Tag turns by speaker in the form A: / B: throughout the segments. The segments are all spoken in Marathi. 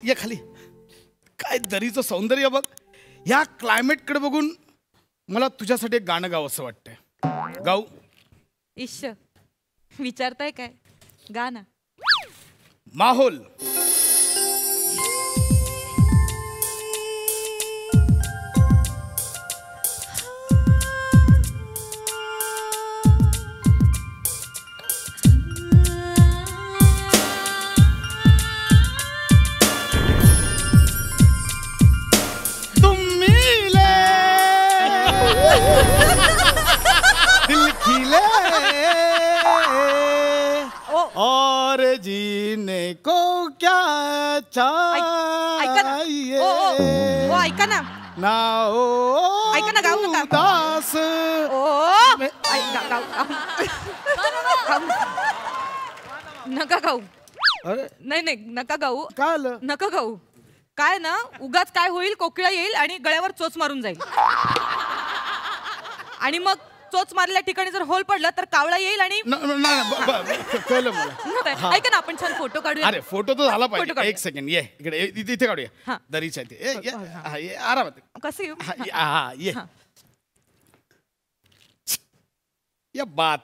A: ये खाली. काय दरीचं सौंदर्य बघ. ह्या क्लायमेटकडे बघून मला तुझ्यासाठी एक गाणं गावं असं वाटतंय. गाऊ?
B: इश्श विचारताय काय? गा ना.
A: माहोल. दिल खिले और जीने को क्या चाहिए.
B: ओ ऐका ना.
A: ना ओ
B: ऐका ना, गाऊ नका.
A: दास.
B: नका गाऊ.
A: अरे
B: नाही नाही नका गाऊ.
A: काय आलं?
B: नका गाऊ. काय ना उगाच काय होईल, कोकिळा येईल आणि गळ्यावर चोच मारून जाईल. आणि मग चोच मारल्या ठिकाणी जर होल पडला तर कावळा येईल आणि
A: कळलं मला.
B: ऐका ना, आपण छान फोटो काढूया.
A: अरे फोटो तर झाला पाहिजे.
B: काढूया.
A: एक सेकंड ये इकडे. इथे काढूया. दरीच्या इथे आरामात.
B: कसं येऊ?
A: ये या बात.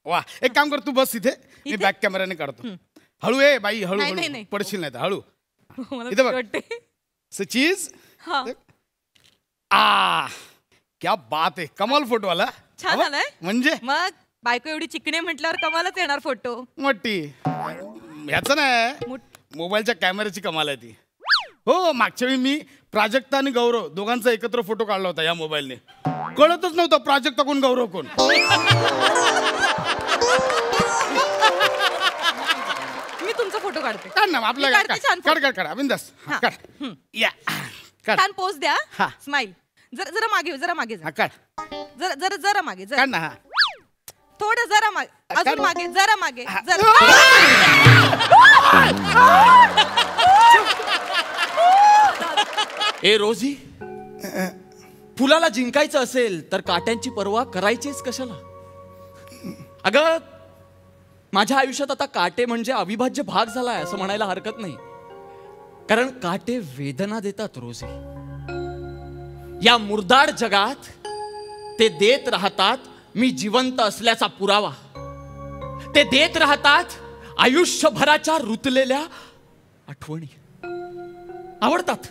A: वा, एक काम कर, तू बस इथे. मी बॅक कॅमेराने काढतो. हळू ये बाई, हळू हळू पडशील नाही तर. हळू. इथे बघ. चीज. क्या बात आहे. कमाल फोटो आला.
B: छान आलाय.
A: म्हणजे
B: मग बायको एवढी चिकणी म्हटल्यावर कमालच येणार फोटो.
A: मोठी. ह्याच नाही, मोबाईलच्या कॅमेऱ्याची कमाल आहे ती. हो, मागच्या वेळी मी प्राजक्ता आणि गौरव दोघांचा एकत्र फोटो काढला होता या मोबाईलने. कळतच नव्हतं प्राजक्ता कोण गौरव कोण.
B: मी तुमचा फोटो काढते.
A: काढ ना आपला. काढ बिंदास. काढ. या
B: छान पोज द्या. स्माइल. जरा मागे, जरा मागे जा.
A: काढ.
B: जरा मागे.
A: काढ ना.
B: थोडं जरा मागे. अजून मागे. जरा मागे.
C: ए रोजी, फुलाला जिंकायचं असेल तर काट्यांची पर्वा करायचीच कशाला? अगं, माझ्या आयुष्यात आता काटे म्हणजे अविभाज्य भाग झालाय असं म्हणायला हरकत नाही. कारण काटे वेदना देतात रोजी. या मुरदाड जगात ते देत राहतात मी जिवंत असल्याचा पुरावा. ते देत राहतात आयुष्यभराच्या रुतलेल्या आठवणी. आवडतात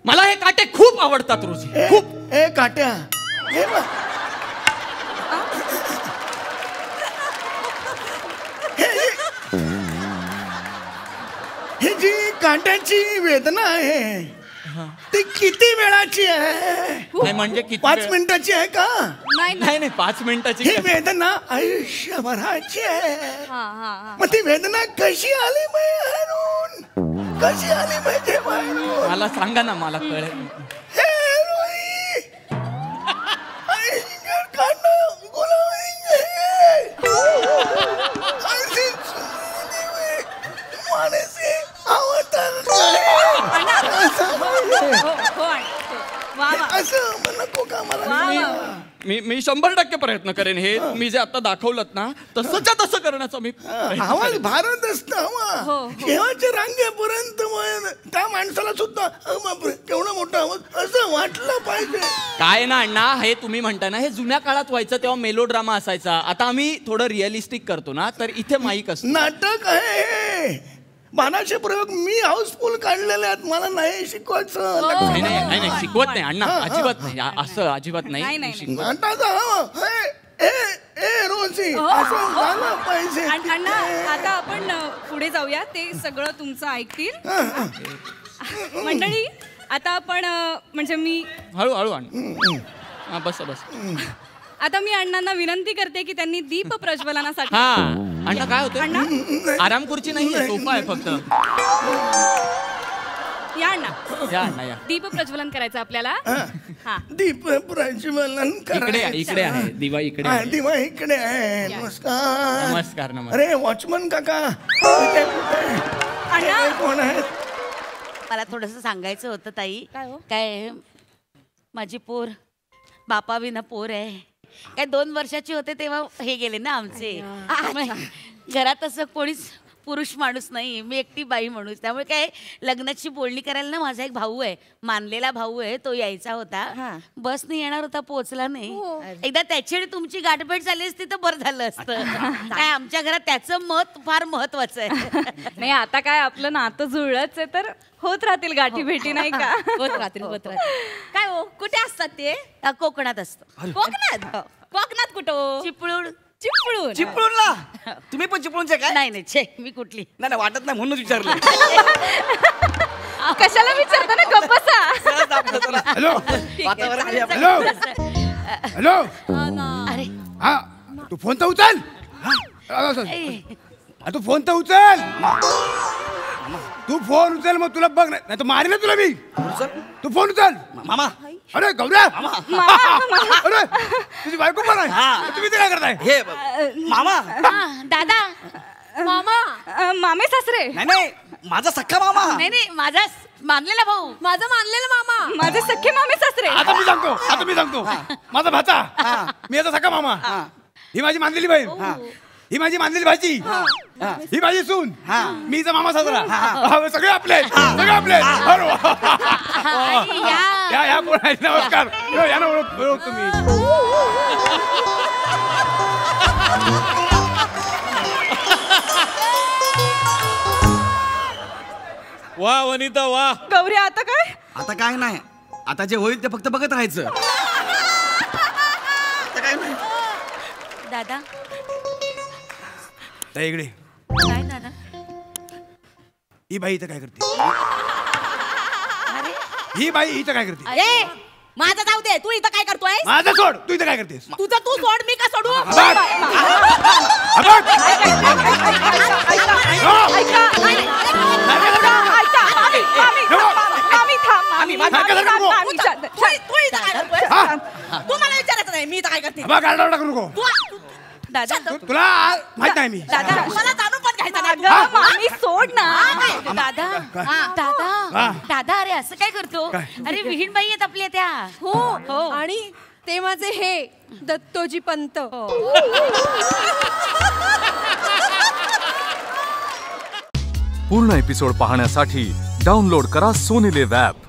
C: मला हे काटे, खूप आवडतात रोजी. खूप.
A: ए काट्या, ही जी काट्याची वेदना आहे ती किती वेळाची आहे?
C: नाही म्हणजे किती?
A: 5 मिनिटाची आहे का?
C: नाही 5 मिनिटाची.
A: ही वेदना आयुष्यभराची आहे. मग ती वेदना कशी आली बाहेरून? कशी आली पाहिजे बाहेरून?
C: मला सांगा ना, मला कळेल. मी 100% प्रयत्न करेन. हे तुम्ही जे आता दाखवलत ना तसंच्या तसं करण्याचा मी
A: आवाज भारत असतं. केव्हाच्या रांगेपर्यंत त्या माणसाला सुद्धा केवढा मोठा आवाज असं वाटलं पाहिजे.
C: काय ना अण्णा, हे तुम्ही म्हणता ना, हे जुन्या काळात व्हायचं तेव्हा मेलोड्रामा असायचा. आता आम्ही थोडं रिअलिस्टिक करतो ना, तर इथे माईक असतो.
A: नाटक आहे. 1200 प्रयोग मी हाऊसफुल काढलेले आहेत. मला नाही शिकवायचं.
C: नाही शिकवत नाही अण्णा, अजिबात नाही. असं अजिबात नाही.
A: रोजी असं झालं पाहिजे.
B: अण्णा, आता आपण पुढे जाऊया. ते सगळं तुमचं ऐकतील मंडळी. आता आपण म्हणजे मी
C: हळूहळू अण्णा. बस.
B: आता मी अण्णांना विनंती करते की त्यांनी दीप प्रज्वलनासाठी.
C: अण्णा काय होतं? आराम खुर्ची नाही, सोफा आहे फक्त.
B: या अण्णा, या. दीप प्रज्वलन करायचं आपल्याला.
A: दीप प्रज्वलन
C: इकडे आहे दिवा. इकडे आहे.
A: दिवा इकडे आहे.
C: नमस्कार.
A: अरे वॉचमन काका कोण आहेत?
D: मला थोडंसं सांगायचं होतं ताई.
B: काय
D: माझी पोर बापा विना पोर आहे. काय 2 वर्षाची होते तेव्हा हे गेले ना आमचे. घरात असं कोणीच पुरुष माणूस नाही, मी एकटी बाई माणूस. त्यामुळे काय लग्नाची बोलणी करायला ना माझा एक भाऊ आहे, मानलेला भाऊ आहे, तो यायचा होता. बसने येणार होता, पोहोचला नाही. एकदा त्याची आणि तुमची गाठभेट झाली असती तर बरं झालं असतं. काय आमच्या घरात त्याचं मत फार महत्वाचं आहे.
B: नाही आता काय आपलं नातं जुळलंच आहे तर होत राहतील गाठी भेटी नाही का?
E: होत राहतील होत राहतील. काय हो कुठे असतात ते?
D: कोकणात असतो.
E: कोकणात? कोकणात कुठं?
D: चिपळूण.
E: चिपळूण.
F: चिपळूणला तुम्ही पण चिपळूणचे काय?
D: नाही नाही, छे, मी कुठली
F: नाही नाही, वाटत नाही म्हणूनच विचारलं.
B: कशाला विचारता ना, गप्प बसा.
F: सहज आपलं जरा
A: हॅलो
F: वातावरण आहे आपलं.
A: हॅलो हॅलो
D: अरे
A: हा तू फोन तर उचल. हा, तू फोन तर उचल. तू फोन उचल मग तुला बघ नाही तर मारेल ना तुला मी. तू फोन उचल.
F: मामा
A: अरे गौऱ्या अरे तुझी बायको पण आहे. तुम्ही ते काय करताय?
F: हे मामा
D: दादा.
E: मामा.
B: मामे सासरे.
F: नाही नाही, माझा सख्खा मामा.
D: नाही नाही, माझा मानलेला भाऊ.
E: माझं मानलेलं मामा.
B: माझे सख्खे मामे सासरे.
A: आता मी सांगतो माझा भाचा, मी याचा सख्खा मामा, ही माझी मानलेली बहीण, ही माझी मानलेली भाजी, ही माझी सून, मी हिचा मामा साजरा. सगळे आपले आहेत, सगळे आपले आहेत. अरे वा. या कोण आहे? नमस्कार. या ना, ओळख तुम्ही.
C: वा वनिता वा.
B: गौरी आता काय?
F: आता काय नाही, आता जे होईल ते फक्त बघत राहायचं. आता काय नाही.
D: दादा.
A: इकडे
D: काय दादा?
A: ही बाई इथं काय करते? ही बाई इथं काय करते?
E: ए माझं जाऊ दे, तू इथं काय करतोय?
A: माझं सोड, तू इथं काय करतेस?
E: तुझं तू सोड, मी का सोडू? तू इथं काय करतोय? तू मला विचारायचं नाही मी इथं काय करते.
A: टाकू नको.
D: दादा.
A: तुला माहित नाही मी.
D: दादा.
E: मला जाणून पण घ्यायचं नाही.
B: अगं, मामी सोड ना.
D: दादा. दादा. दादा, अरे असं काय करतो? अरे विहीण बाई आहेत आपल्या त्या.
E: हो आणि ते माझे हे दत्तोजी पंत.
G: पूर्ण एपिसोड पाहण्यासाठी डाउनलोड करा सोनी लिव्ह ॲप.